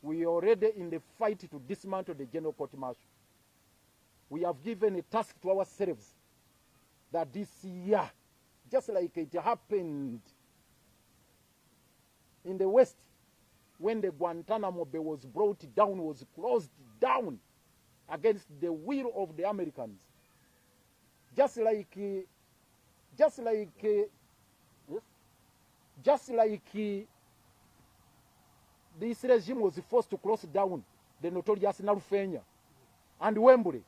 we are already in the fight to dismantle the general court martial. We have given a task to ourselves that this year, just like it happened in the West, when the Guantanamo Bay was brought down, was closed down against the will of the Americans. Just like this regime was forced to close down the notorious Nalufenya and Wembley.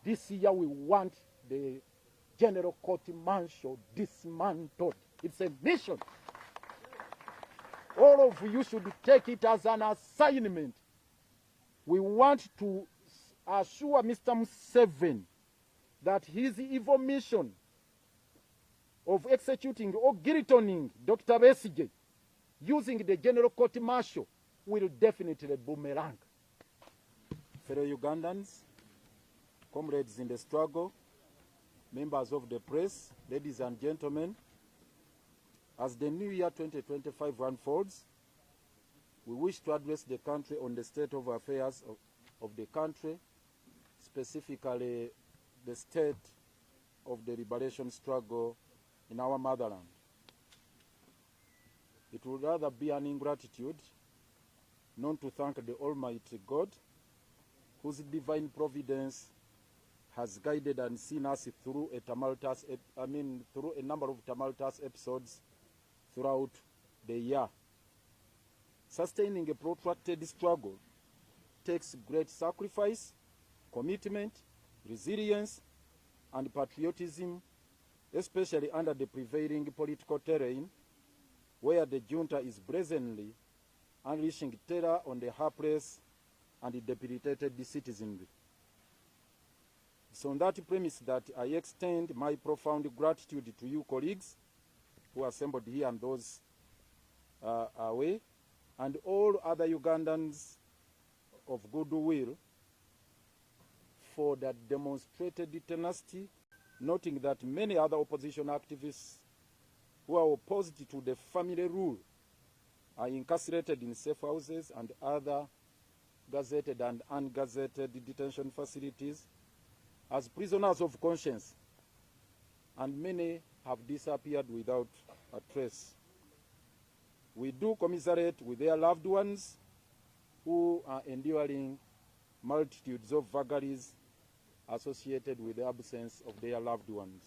This year we want the General Court Martial dismantled. It's a mission. All of you should take it as an assignment. We want to assure Mr. Museveni that his evil mission of executing or guillotining Dr. Besigye using the General Court Martial will definitely boomerang. Fellow Ugandans, comrades in the struggle, members of the press, ladies and gentlemen, as the new year 2025 unfolds, we wish to address the country on the state of affairs of the country, specifically the state of the liberation struggle in our motherland. It would rather be an ingratitude not to thank the Almighty God, whose divine providence has guided and seen us through through a number of tumultuous episodes throughout the year. Sustaining a protracted struggle takes great sacrifice, commitment, resilience, and patriotism, especially under the prevailing political terrain, where the junta is brazenly unleashing terror on the helpless and debilitated citizenry. It's on that premise that I extend my profound gratitude to you colleagues who are assembled here and those away, and all other Ugandans of goodwill for that demonstrated tenacity, noting that many other opposition activists who are opposed to the family rule are incarcerated in safe houses and other gazetted and ungazetted detention facilities as prisoners of conscience, and many have disappeared without a trace. We do commiserate with their loved ones who are enduring multitudes of vagaries associated with the absence of their loved ones.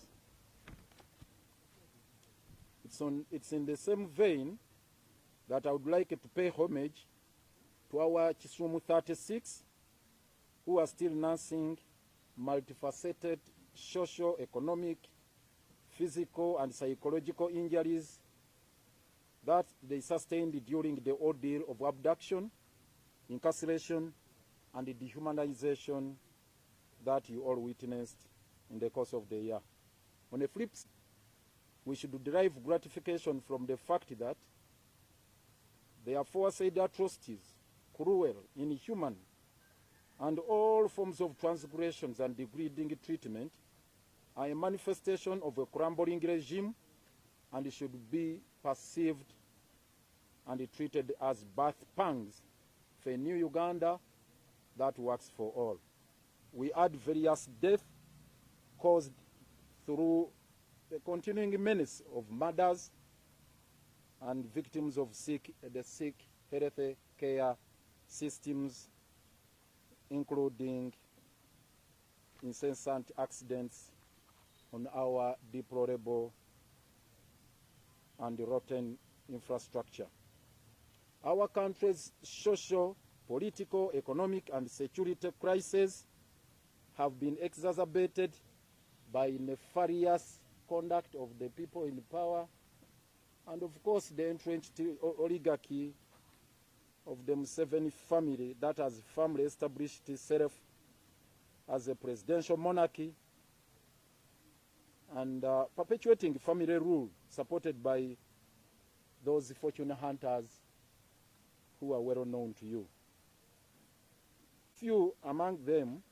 It's in the same vein that I would like to pay homage to our Kisumu 36, who are still nursing multifaceted social, economic, physical, and psychological injuries that they sustained during the ordeal of abduction, incarceration, and the dehumanization that you all witnessed in the course of the year. On the flip side, we should derive gratification from the fact that the aforesaid atrocities, cruel, inhuman, and all forms of transgressions and degrading treatment are a manifestation of a crumbling regime and should be perceived and treated as birth pangs for a new Uganda that works for all. We add various deaths caused through the continuing menace of murders and victims of the sick health care systems, including incessant accidents on our deplorable and rotten infrastructure. Our country's social, political, economic, and security crises have been exacerbated by nefarious conduct of the people in power and, of course, the entrenched oligarchy of the Museveni family that has firmly established itself as a presidential monarchy and perpetuating family rule supported by those fortune hunters who are well known to you. Few among them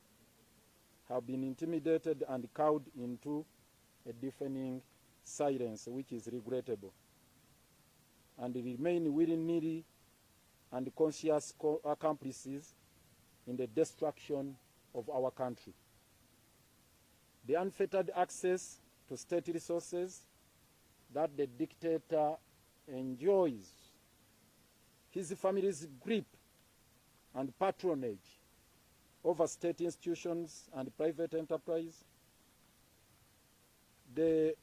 have been intimidated and cowed into a deafening silence, which is regrettable, and remain willy-nilly and conscious accomplices in the destruction of our country. The unfettered access to state resources that the dictator enjoys, his family's grip and patronage over state institutions and private enterprise, the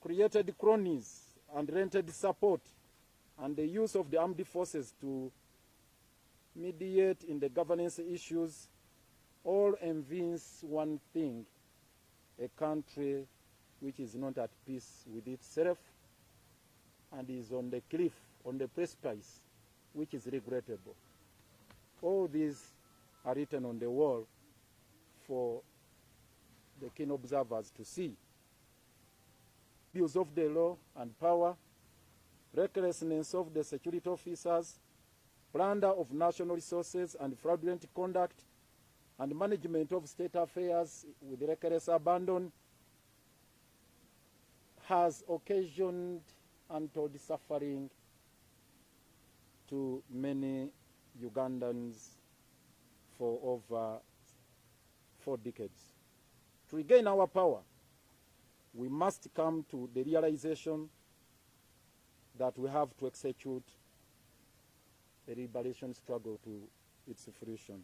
created cronies and rented support, and the use of the armed forces to mediate in the governance issues all evince one thing: a country which is not at peace with itself and is on the cliff, on the precipice, which is regrettable. All these are written on the wall for the keen observers to see. Abuse of the law and power, recklessness of the security officers, plunder of national resources and fraudulent conduct, and management of state affairs with reckless abandon has occasioned untold suffering to many Ugandans for over 4 decades. To regain our power, we must come to the realization that we have to execute a liberation struggle to its fruition.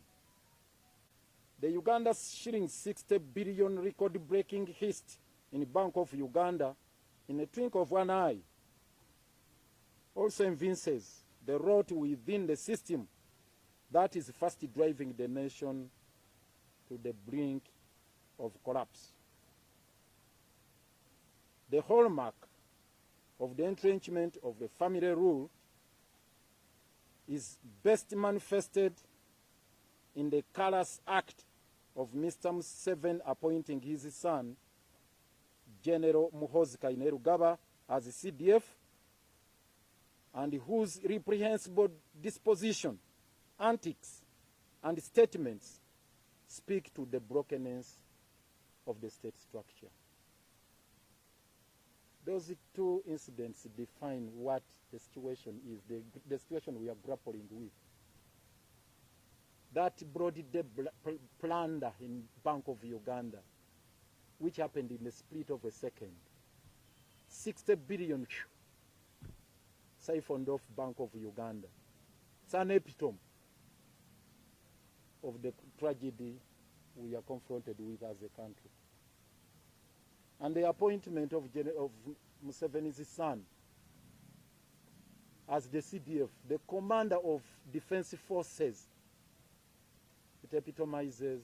The Uganda shilling 60 billion record-breaking heist in the Bank of Uganda in a twinkle of one eye also evinces the rot within the system that is fast driving the nation to the brink of collapse. The hallmark of the entrenchment of the family rule is best manifested in the callous act of Mr. Museveni appointing his son, General Muhoozi Kainerugaba, as the CDF, and whose reprehensible disposition, antics, and statements speak to the brokenness of the state structure. Those 2 incidents define what the situation is, the situation we are grappling with. That bloody plunder in Bank of Uganda, which happened in the split of a second. 60 billion siphoned off Bank of Uganda. It's an epitome of the tragedy we are confronted with as a country. And the appointment of Museveni's son as the CDF, the commander of defense forces, it epitomizes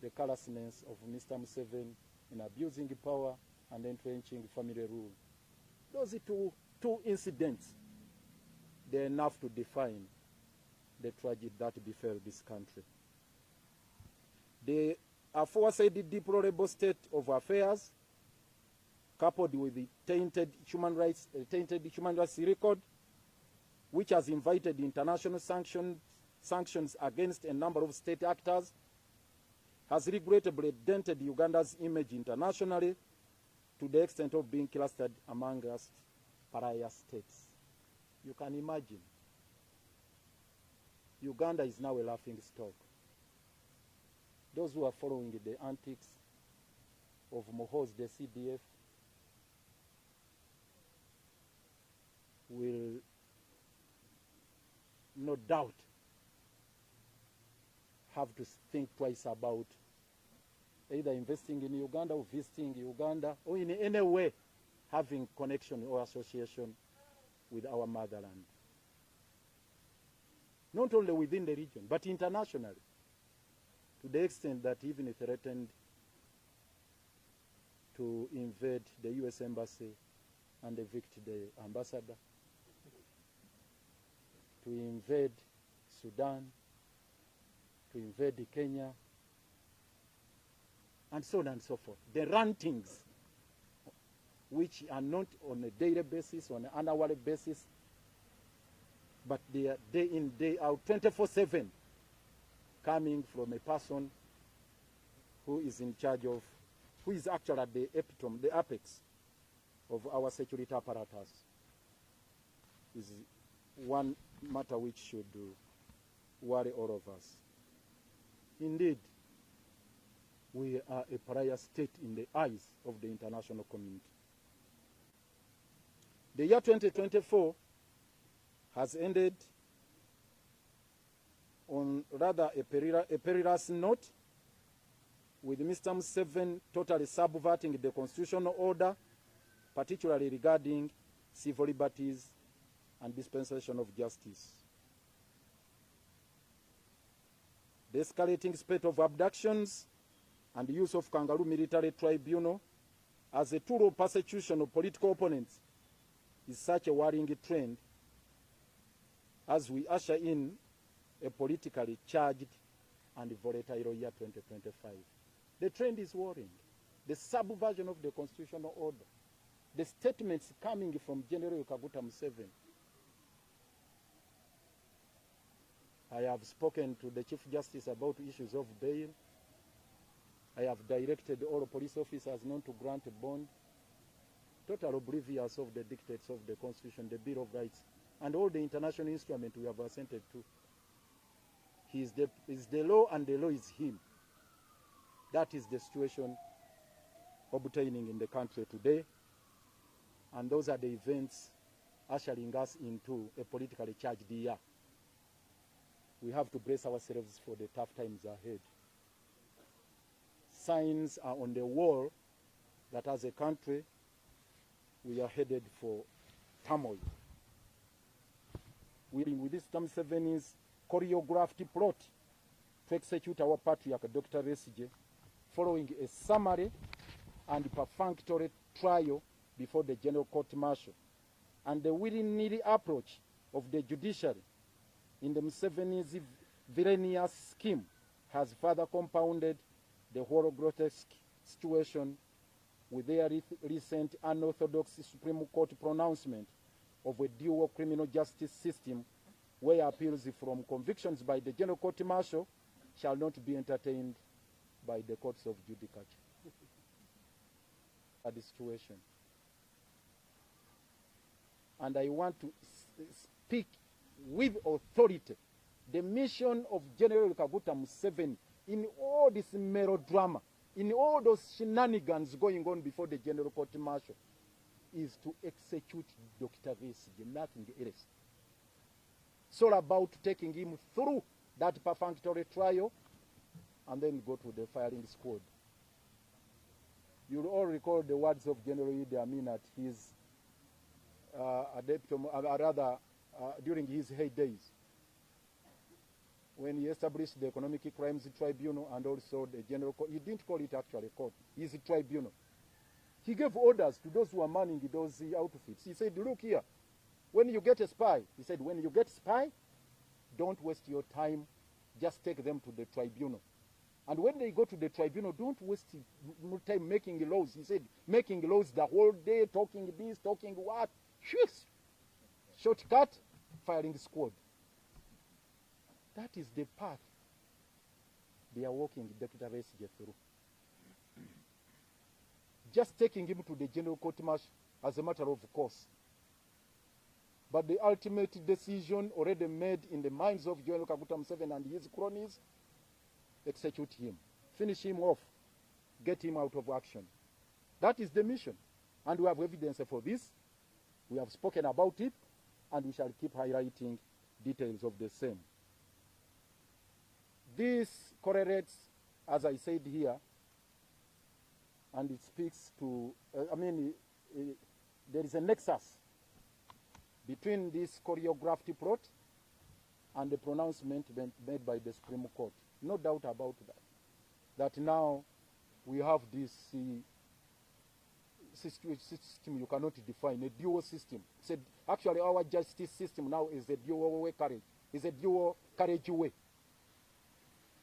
the callousness of Mr. Museveni in abusing power and entrenching family rule. Those are two incidents. They're enough to define the tragedy that befell this country. The aforesaid deplorable state of affairs, coupled with the tainted human rights record, which has invited international sanctions against a number of state actors, has regrettably dented Uganda's image internationally to the extent of being clustered amongst pariah states. You can imagine. Uganda is now a laughing stock. Those who are following the antics of Muhoozi, the CDF, will no doubt have to think twice about either investing in Uganda or visiting Uganda or in any way having connection or association with our motherland. Not only within the region, but internationally, to the extent that even threatened to invade the U.S. Embassy and evict the ambassador, to invade Sudan, to invade Kenya, and so on and so forth. The rantings, which are not on a daily basis, on an annual basis, but they are day in, day out, 24/7, coming from a person who is in charge of, who is actually at the epitome, the apex of our security apparatus, is one matter which should worry all of us. Indeed, we are a pariah state in the eyes of the international community. The year 2024 has ended on rather a perilous note, with Mr. Museveni totally subverting the constitutional order, particularly regarding civil liberties and dispensation of justice. The escalating spate of abductions and the use of kangaroo military tribunal as a tool of persecution of political opponents is such a worrying trend as we usher in a politically charged and volatile year 2025. The trend is worrying. The subversion of the constitutional order, the statements coming from General Kaguta Museveni. I have spoken to the Chief Justice about issues of bail. I have directed all police officers not to grant a bond, total oblivious of the dictates of the Constitution, the Bill of Rights, and all the international instruments we have assented to. He is the law, and the law is him. That is the situation obtaining in the country today, and those are the events ushering us into a politically charged year. We have to brace ourselves for the tough times ahead. Signs are on the wall that as a country we are headed for turmoil. With this Museveni's choreographed plot to execute our patriarch, Dr. Besigye, following a summary and perfunctory trial before the General Court Martial, and the willy-nilly approach of the judiciary in the Museveni's villainous scheme has further compounded the whole grotesque situation with their recent unorthodox Supreme Court pronouncement of a dual criminal justice system where appeals from convictions by the General Court Martial shall not be entertained by the courts of judicature. The situation. And I want to speak with authority. The mission of General Kaguta Museveni in all this melodrama, in all those shenanigans going on before the General Court Martial, is to execute Dr. Besigye, nothing else. It's all about taking him through that perfunctory trial and then go to the firing squad. You'll all recall the words of General Idi Amin at his during his heydays, when he established the Economic Crimes Tribunal and also the General Court. He didn't call it actually court, his tribunal. He gave orders to those who are manning those outfits. He said, look here, when you get a spy, he said, when you get spy, don't waste your time, just take them to the tribunal. And when they go to the tribunal, don't waste more time making laws. He said, making laws the whole day, talking this, talking what. Shortcut, firing squad. That is the path they are walking Dr. Besigye through. Just taking him to the General Court Martial as a matter of course. But the ultimate decision already made in the minds of General Kaguta Museveni and his cronies, execute him, finish him off, get him out of action. That is the mission. And we have evidence for this. We have spoken about it, and we shall keep highlighting details of the same. This correlates, as I said here, and it speaks to, there is a nexus between this choreographed plot and the pronouncement made by the Supreme Court. No doubt about that. That now we have this system you cannot define, a dual system. Actually, our justice system now is a dual way carriage. It's a dual carriage way.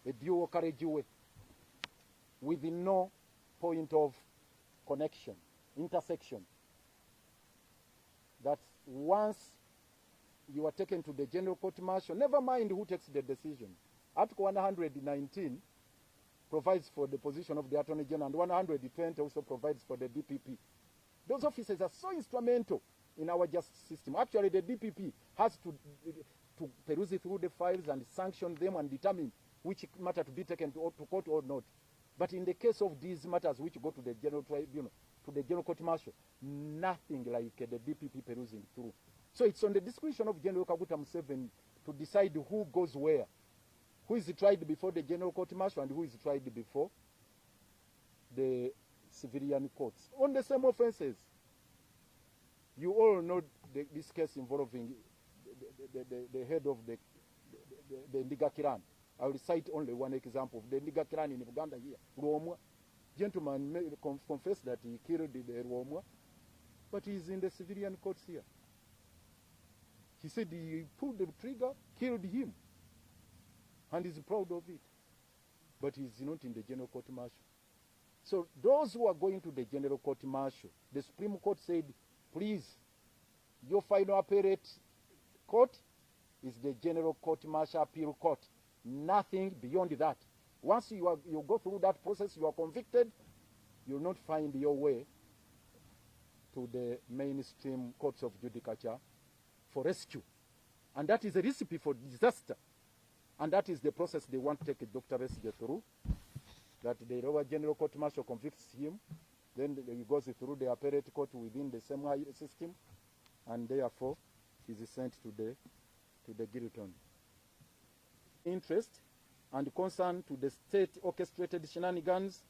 A dual carriage way with no point of connection, intersection. That once you are taken to the General Court Martial, never mind who takes the decision. Article 119 provides for the position of the Attorney General, and 120 also provides for the DPP. Those officers are so instrumental in our justice system. Actually, the DPP has to peruse through the files and sanction them and determine which matter to be taken to court or not. But in the case of these matters which go to the general tribunal, to the general court martial, nothing like the DPP perusing through. So it's on the discretion of General Kaguta Museveni to decide who goes where, who is tried before the general court martial and who is tried before the civilian courts on the same offenses. You all know this case involving the head of the Ndiga clan. I will cite only one example of the Ndiga clan in Uganda here. Ruomwa. Gentleman confessed that he killed the Ruomwa, but he's in the civilian courts here. He said he pulled the trigger, killed him, and he's proud of it. But he's not in the general court martial. So those who are going to the general court martial, the Supreme Court said, please, your final appellate court is the general court martial appeal court. Nothing beyond that. Once you go through that process, you are convicted, you'll not find your way to the mainstream courts of judicature for rescue. And that is a recipe for disaster. And that is the process they want to take Dr. Resige through. That the lower general court martial convicts him, then he goes through the appellate court within the same system, and therefore is sent to the guillotine. Interest and concern to the state-orchestrated shenanigans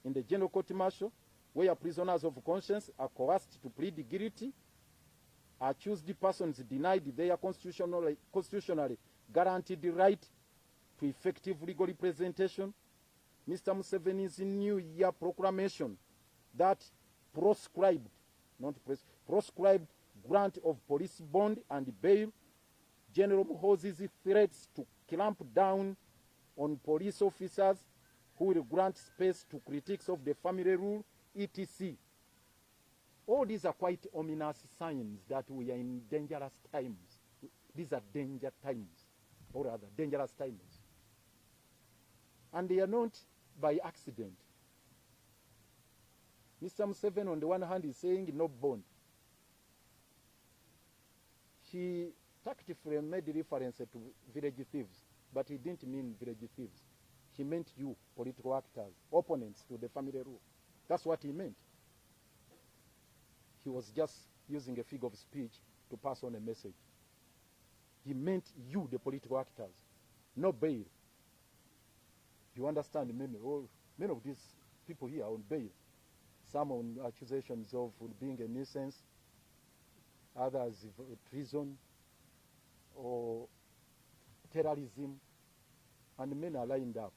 in the general court martial, where prisoners of conscience are coerced to plead guilty, accused persons denied their constitutionally guaranteed right to effective legal representation. Mr. Museveni's New Year proclamation that proscribed grant of police bond and bail, General Muhoozi's threats to clamp down on police officers who will grant space to critics of the family rule, etc. All these are quite ominous signs that we are in dangerous times. These are danger times, or rather dangerous times. And they are not by accident. Mr. Museveni, on the one hand, is saying no bond. He tactfully made reference to village thieves, but he didn't mean village thieves. He meant you, political actors, opponents to the family rule. That's what he meant. He was just using a figure of speech to pass on a message. He meant you, the political actors, no bail. You understand, many of these people here are on bail. Some on accusations of being a nuisance, others treason or terrorism, and many are lined up.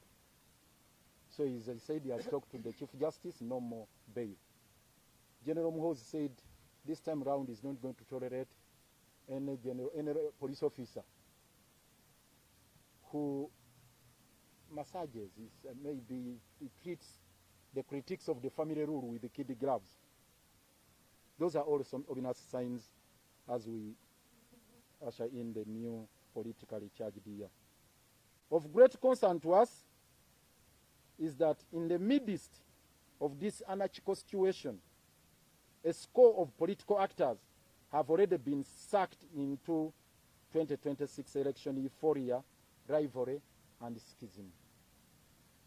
So he said he has talked to the Chief Justice, no more bail. General Muhoozi said this time round he's not going to tolerate any police officer who massages, maybe he treats the critics of the family rule with the kid gloves. Those are all some obvious signs as we usher in the new politically charged year. Of great concern to us is that in the midst of this anarchical situation, a score of political actors have already been sucked into 2026 election euphoria, rivalry, and schism.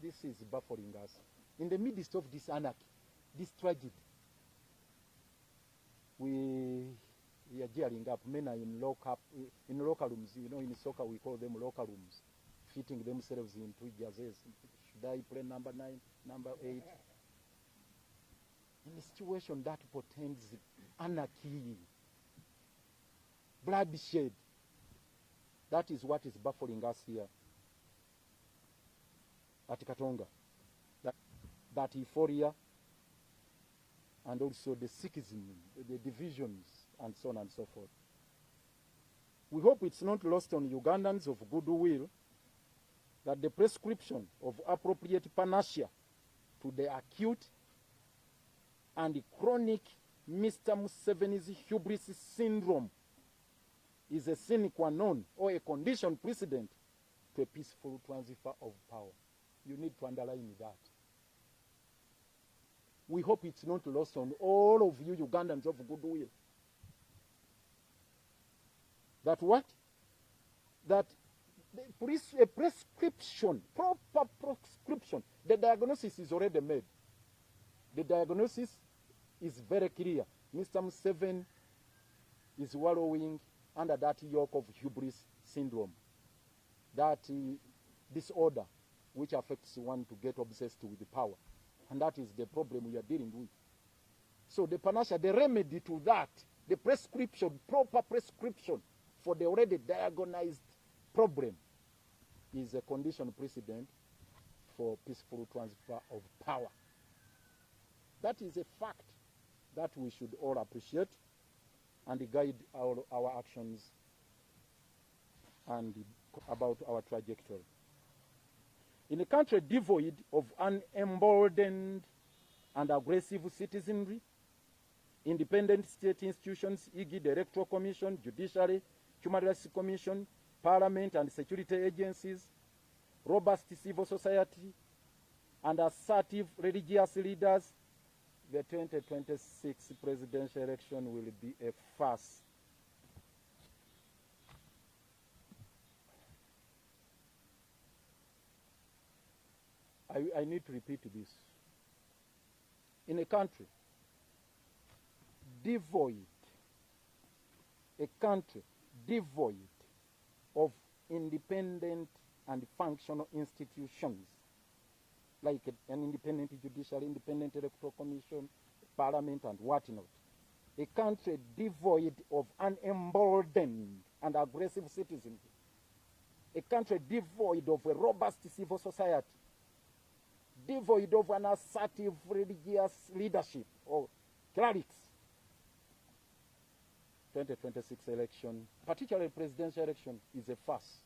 This is baffling us. In the midst of this anarchy, this tragedy, we are gearing up. Men are in locker rooms. You know, in soccer we call them locker rooms, fitting themselves into jerseys. Should I play number 9, number 8? In a situation that portends anarchy, bloodshed, that is what is baffling us here at Katonga. That euphoria and also the schism, the divisions, and so on and so forth. We hope it's not lost on Ugandans of goodwill that the prescription of appropriate panacea to the acute and chronic Mr. Museveni's hubris syndrome is a sine qua non or a condition precedent to a peaceful transfer of power. You need to underline that. We hope it's not lost on all of you Ugandans of goodwill That what? That a prescription, proper prescription, the diagnosis is already made. The diagnosis is very clear. Mr. Museveni is wallowing under that yoke of hubris syndrome, that disorder which affects one to get obsessed with the power. And that is the problem we are dealing with. So the panacea, the remedy to that, the prescription, proper prescription for the already diagnosed problem is a condition precedent for peaceful transfer of power. That is a fact that we should all appreciate and guide our actions and about our trajectory. In a country devoid of unemboldened and aggressive citizenry, independent state institutions, e.g. the Electoral Commission, Judiciary, Human Rights Commission, Parliament and security agencies, robust civil society, and assertive religious leaders, the 2026 presidential election will be a farce. I need to repeat this. In a country devoid of independent and functional institutions, like an independent judiciary, independent electoral commission, parliament, and whatnot. A country devoid of unemboldened and aggressive citizenry. A country devoid of a robust civil society. Devoid of an assertive religious leadership or clerics. 2026 election, particularly presidential election, is a farce.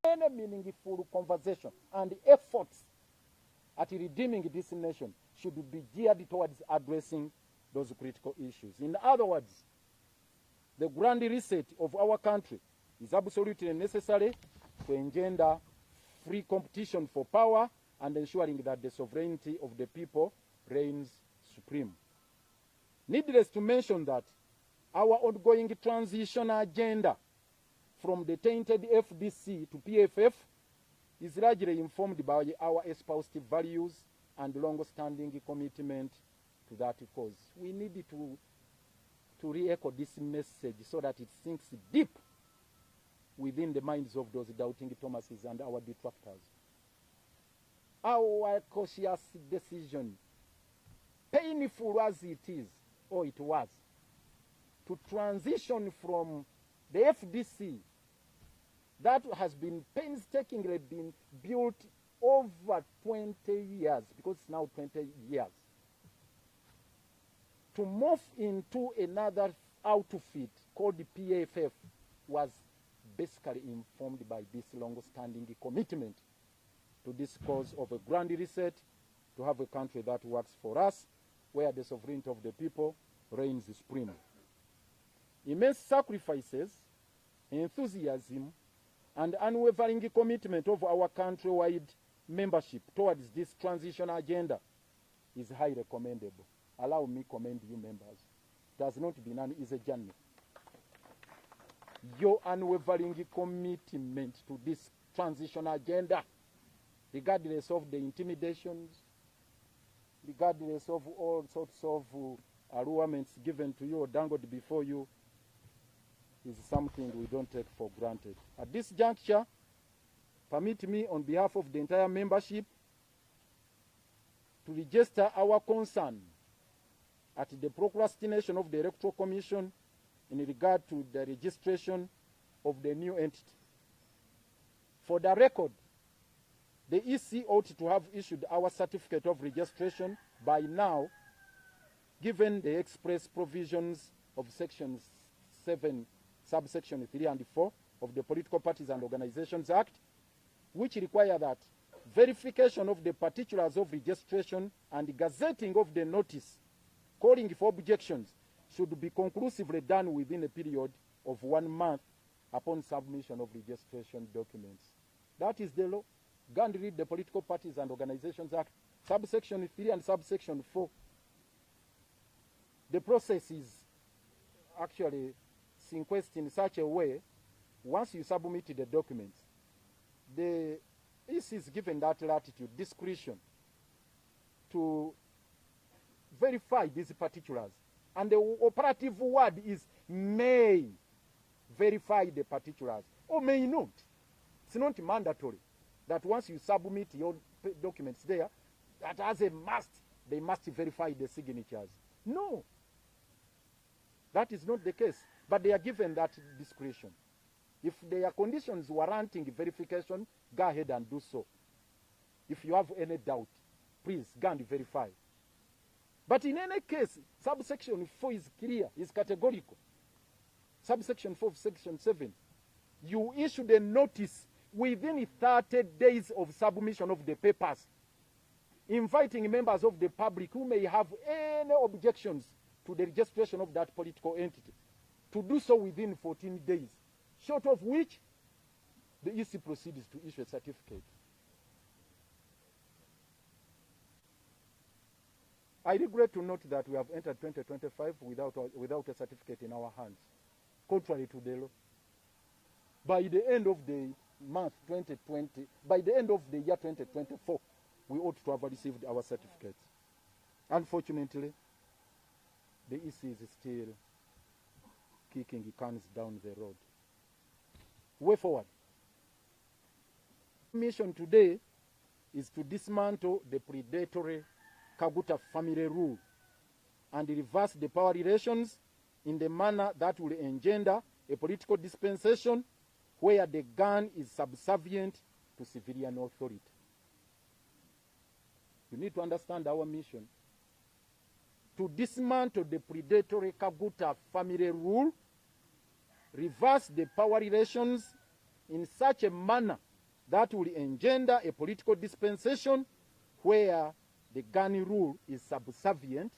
Any meaningful conversation and efforts at redeeming this nation should be geared towards addressing those critical issues. In other words, the grand reset of our country is absolutely necessary to engender free competition for power and ensuring that the sovereignty of the people reigns supreme. Needless to mention that our ongoing transition agenda from the tainted FDC to PFF is largely informed by our espoused values and long-standing commitment to that cause. We need to re-echo this message so that it sinks deep within the minds of those doubting Thomases and our detractors. Our cautious decision, painful as it is, or it was, to transition from the FDC that has been painstakingly been built over 20 years, because it's now 20 years, to morph into another outfit called the PFF was basically informed by this long-standing commitment to this cause of a grand reset, to have a country that works for us, where the sovereignty of the people reigns supreme. Immense sacrifices, enthusiasm, and unwavering commitment of our countrywide membership towards this transition agenda is highly commendable. Allow me to commend you members. It has not been an easy journey. Your unwavering commitment to this transition agenda, regardless of the intimidations, regardless of all sorts of allurements given to you or dangled before you, is something we don't take for granted. At this juncture, permit me on behalf of the entire membership to register our concern at the procrastination of the Electoral Commission in regard to the registration of the new entity. For the record, the EC ought to have issued our certificate of registration by now, given the express provisions of Section 7, subsection 3 and 4 of the Political Parties and Organizations Act, which require that verification of the particulars of registration and gazetting of the notice calling for objections should be conclusively done within a period of 1 month upon submission of registration documents. That is the law. Go and read the Political Parties and Organizations Act, subsection 3 and subsection 4. The process is actually sequenced in such a way once you submit the documents, the EC is given that latitude, discretion, to verify these particulars. And the operative word is may verify the particulars, or may not. It's not mandatory that once you submit your documents there, that as a must, they must verify the signatures. No. That is not the case. But they are given that discretion. If there are conditions warranting verification, go ahead and do so. If you have any doubt, please go and verify. But in any case, subsection 4 is clear, is categorical. Subsection 4 of section 7, you issued a notice within 30 days of submission of the papers, inviting members of the public who may have any objections to the registration of that political entity to do so within 14 days, short of which the EC proceeds to issue a certificate. I regret to note that we have entered 2025 without a certificate in our hands, contrary to the law. By the end of the month 2020, by the end of the year 2024, we ought to have received our certificates. Unfortunately, the EC is still kicking cans down the road. Way forward. Mission today is to dismantle the predatory Kaguta family rule and reverse the power relations in the manner that will engender a political dispensation where the gun is subservient to civilian authority. You need to understand our mission. To dismantle the predatory Kaguta family rule, reverse the power relations in such a manner that will engender a political dispensation where the gun rule is subservient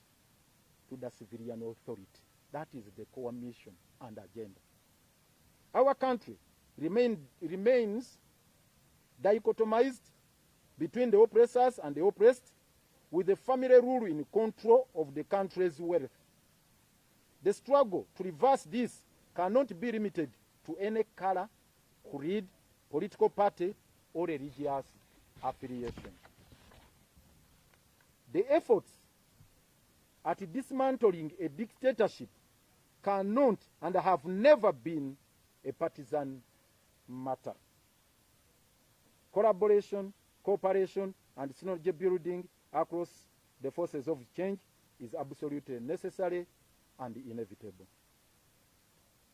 to the civilian authority. That is the core mission and agenda. Our country remains dichotomized between the oppressors and the oppressed, with the family rule in control of the country's wealth. The struggle to reverse this cannot be limited to any color, creed, political party, or religious affiliation. The efforts at dismantling a dictatorship cannot and have never been a partisan matter. Collaboration, cooperation, and synergy building across the forces of change is absolutely necessary and inevitable.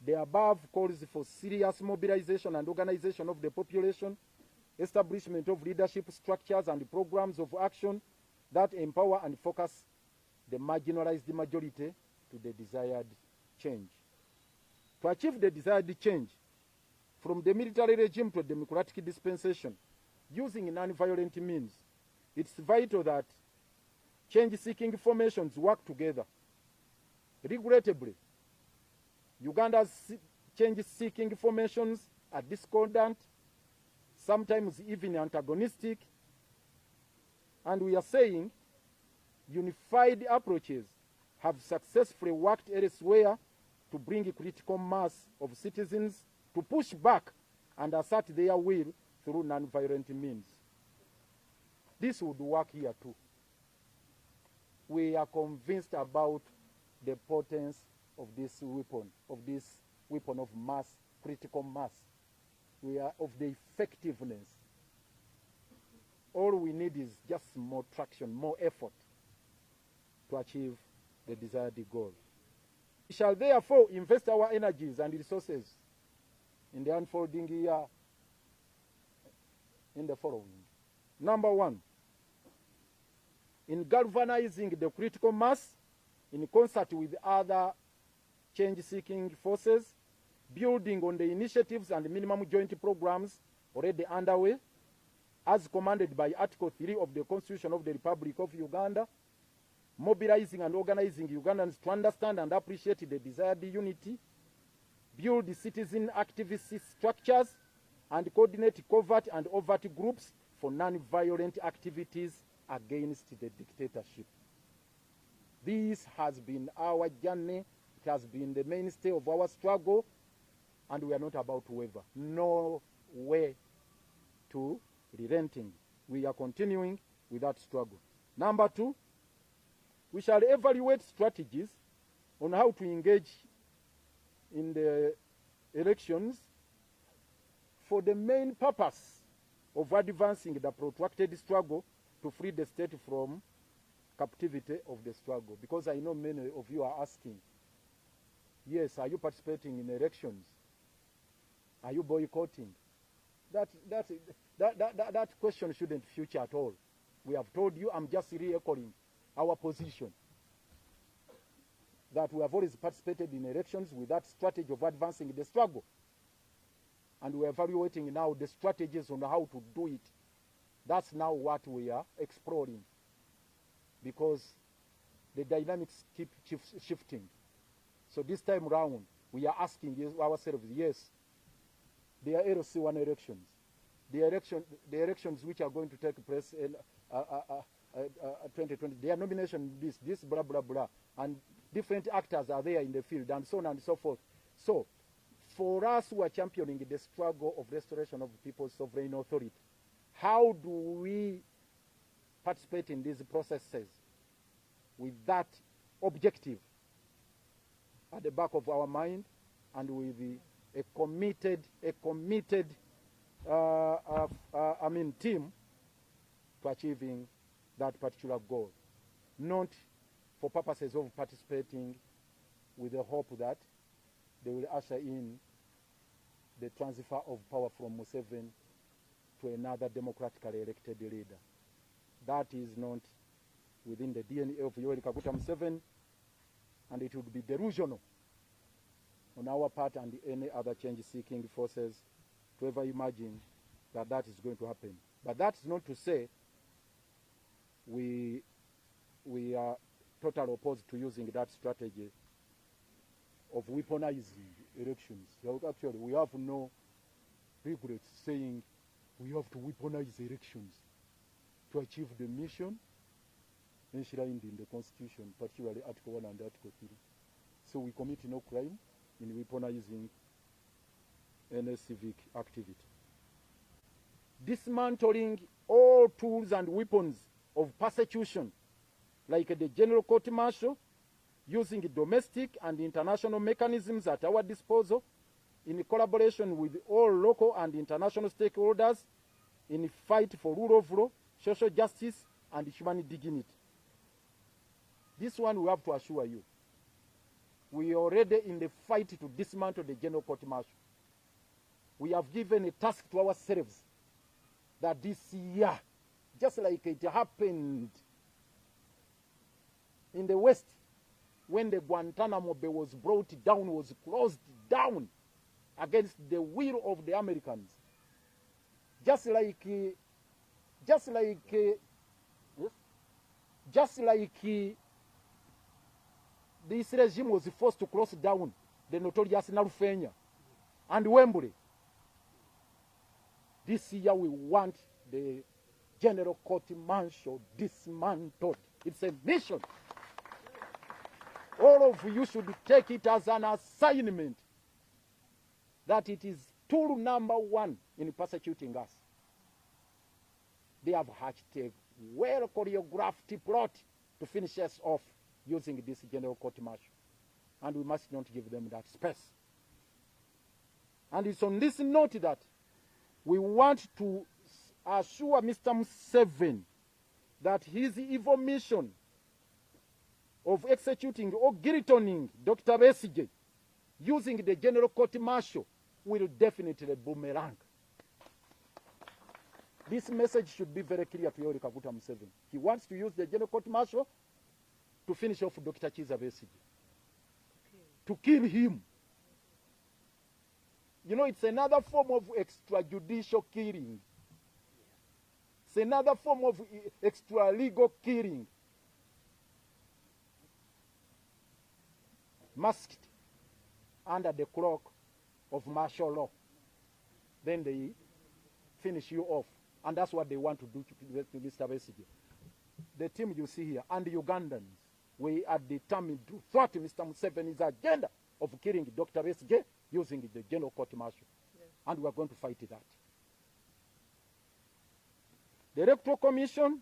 The above calls for serious mobilization and organization of the population, establishment of leadership structures and programs of action that empower and focus the marginalized majority to the desired change. To achieve the desired change, from the military regime to a democratic dispensation, using non-violent means, it's vital that change-seeking formations work together. Regrettably, Uganda's change-seeking formations are discordant, sometimes even antagonistic, and we are saying unified approaches have successfully worked elsewhere to bring a critical mass of citizens to push back and assert their will through non-violent means. This would work here too. We are convinced about the potence of this weapon of mass, critical mass. We are of the effectiveness. All we need is just more traction, more effort to achieve the desired goal. We shall therefore invest our energies and resources in the unfolding year in the following. Number one, in galvanizing the critical mass in concert with other change-seeking forces, building on the initiatives and minimum joint programs already underway, as commanded by Article 3 of the Constitution of the Republic of Uganda, mobilizing and organizing Ugandans to understand and appreciate the desired unity, build citizen activist structures, and coordinate covert and overt groups for non-violent activities against the dictatorship. This has been our journey. It has been the mainstay of our struggle and we are not about to waver. No way to relenting. We are continuing with that struggle. Number 2, we shall evaluate strategies on how to engage in the elections for the main purpose of advancing the protracted struggle to free the state from captivity of the struggle. Because I know many of you are asking, yes, are you participating in elections? Are you boycotting? That question shouldn't feature at all. We have told you, I'm just re-echoing our position, that we have always participated in elections with that strategy of advancing the struggle. And we're evaluating now the strategies on how to do it. That's now what we are exploring, because the dynamics keep shifting. So this time round, we are asking ourselves, yes, there are LC1 elections. The elections which are going to take place in 2020, their nomination, this, blah, blah, blah. And different actors are there in the field, and so on and so forth. So, for us who are championing the struggle of restoration of people's sovereign authority, how do we participate in these processes with that objective at the back of our mind, and with a committed team to achieving that particular goal, not for purposes of participating with the hope that they will usher in the transfer of power from Museveni to another democratically elected leader. That is not within the DNA of Yoweri Kaguta Museveni, and it would be delusional on our part and any other change-seeking forces to ever imagine that that is going to happen. But that's not to say we are totally opposed to using that strategy of weaponizing elections. Actually, we have no regrets saying we have to weaponize elections to achieve the mission enshrined in the Constitution, particularly Article 1 and Article 3. So we commit no crime in weaponizing any civic activity. Dismantling all tools and weapons of persecution, like the General Court Martial, using domestic and international mechanisms at our disposal in collaboration with all local and international stakeholders in the fight for rule of law, social justice, and human dignity. This one we have to assure you. We are already in the fight to dismantle the General Court Martial. We have given a task to ourselves that this year, just like it happened in the West, when the Guantanamo Bay was brought down, was closed down against the will of the Americans. Just like this regime was forced to close down the notorious Nalufenya and Wembley. This year we want the General Court Martial dismantled. It's a mission. All of you should take it as an assignment that it is tool number 1 in persecuting us. They have hatched a well-choreographed plot to finish us off using this General Court Martial. And we must not give them that space. And it's on this note that we want to assure Mr. Museveni that his evil mission of executing or guillotining Dr. Besigye using the General Court Martial will definitely boomerang. This message should be very clear to Yoweri Kaguta Museveni. He wants to use the General Court Martial to finish off Dr. Chiza Besigye, to kill him. You know, it's another form of extrajudicial killing. It's another form of extra-legal killing. Masked under the cloak of martial law. Then they finish you off. And that's what they want to do to Mr. Besigye. The team you see here, and the Ugandans, we are determined to thwart Mr. Museveni's agenda of killing Dr. Besigye using the general court martial. Yes. And we are going to fight that. The Electoral Commission,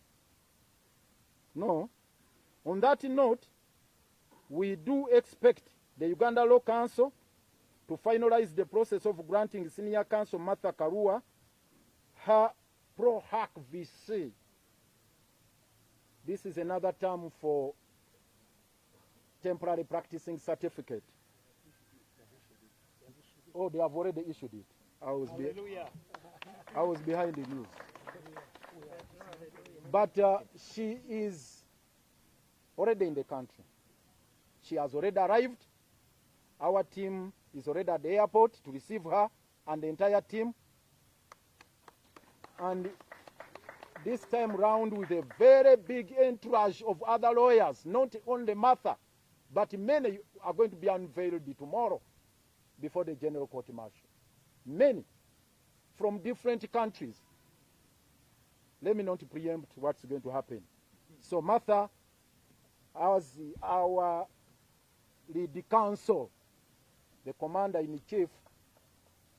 no. On that note, we do expect the Uganda Law Council to finalize the process of granting Senior Counsel Martha Karua her Pro Hac VC. This is another term for temporary practicing certificate. Oh, they have already issued it. I was behind the news. But she is already in the country. She has already arrived. Our team is already at the airport to receive her and the entire team. And this time round with a very big entourage of other lawyers, not only Martha, but many are going to be unveiled tomorrow before the General Court Martial. Many from different countries. Let me not preempt what's going to happen. So Martha, as our lead counsel, the commander-in-chief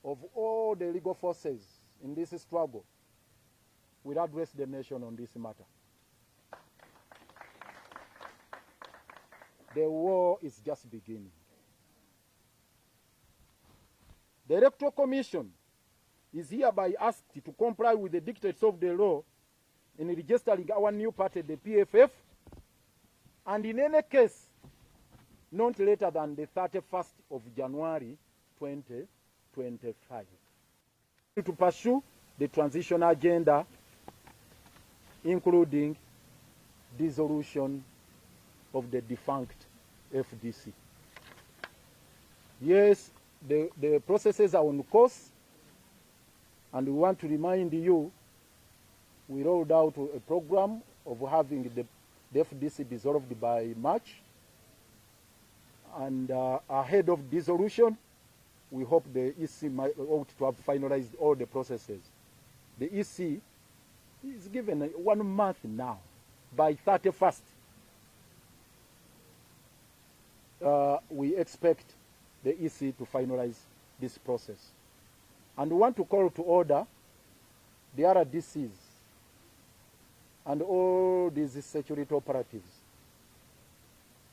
of all the legal forces in this struggle, will address the nation on this matter. The war is just beginning. The Electoral Commission is hereby asked to comply with the dictates of the law in registering our new party, the PFF, and in any case, not later than the 31st of January 2025. To pursue the transition agenda, including dissolution of the defunct FDC. Yes, the processes are on course, and we want to remind you, we rolled out a program of having the FDC dissolved by March, and ahead of dissolution, we hope the EC ought to have finalized all the processes. The EC is given 1 month now, by 31st. We expect the EC to finalize this process. And we want to call to order the RDCs and all these security operatives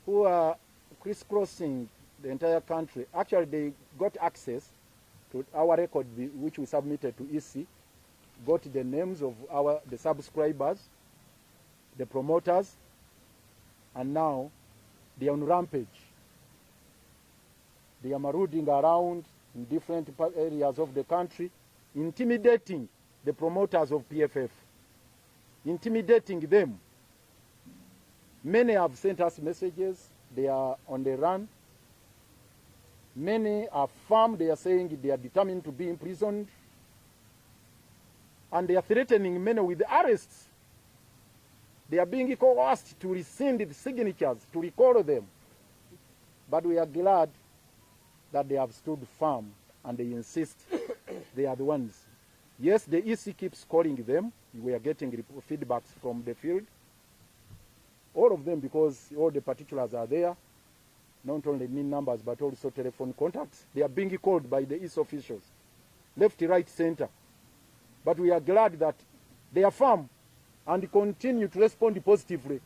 who are crisscrossing the entire country. Actually, they got access to our record, which we submitted to EC, got the names of the subscribers, the promoters, and now they are on rampage. They are marauding around in different areas of the country, intimidating the promoters of PFF, intimidating them. Many have sent us messages. They are on the run. Many are firm. They are saying they are determined to be imprisoned. And they are threatening many with arrests. They are being coerced to rescind the signatures, to recall them. But we are glad that they have stood firm and they insist they are the ones. Yes, the EC keeps calling them. We are getting feedbacks from the field. All of them, because all the particulars are there, not only NIN numbers, but also telephone contacts. They are being called by the EC officials, left, right, center. But we are glad that they are firm and continue to respond positively.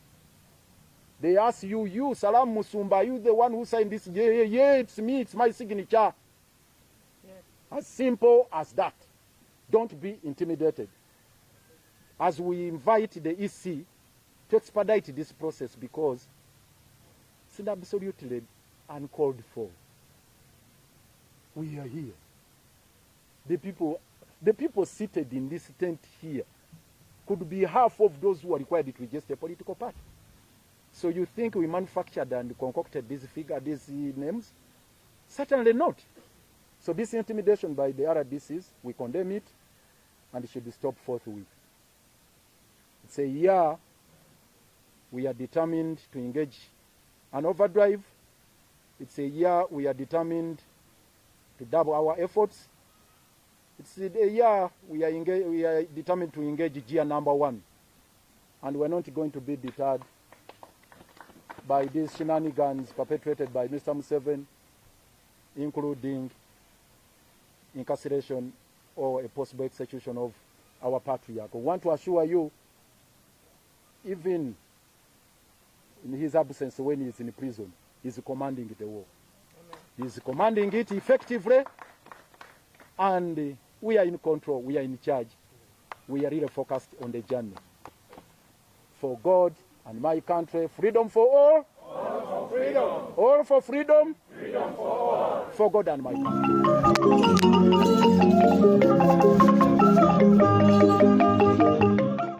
They ask you, Salam Musumba, are you the one who signed this? Yeah, it's me, it's my signature. Yes. As simple as that. Don't be intimidated. As we invite the EC to expedite this process, because it's absolutely uncalled for. We are here. The people seated in this tent here could be half of those who are required to register a political party. So you think we manufactured and concocted these names? Certainly not. So this intimidation by the RDCs, we condemn it, and it should be stopped forthwith. It's a year we are determined to engage an overdrive. It's a year we are determined to double our efforts. It's a year we are determined to engage gear number 1. And we're not going to be deterred by these shenanigans perpetrated by Mr. Museveni, including incarceration or a possible execution of our patriarch. We want to assure you, even in his absence when he is in prison, he's commanding the war. He's commanding it effectively, and we are in control, we are in charge. We are really focused on the journey. For God and my country, freedom for all. All for freedom. All for freedom. Freedom for all. For God and my country.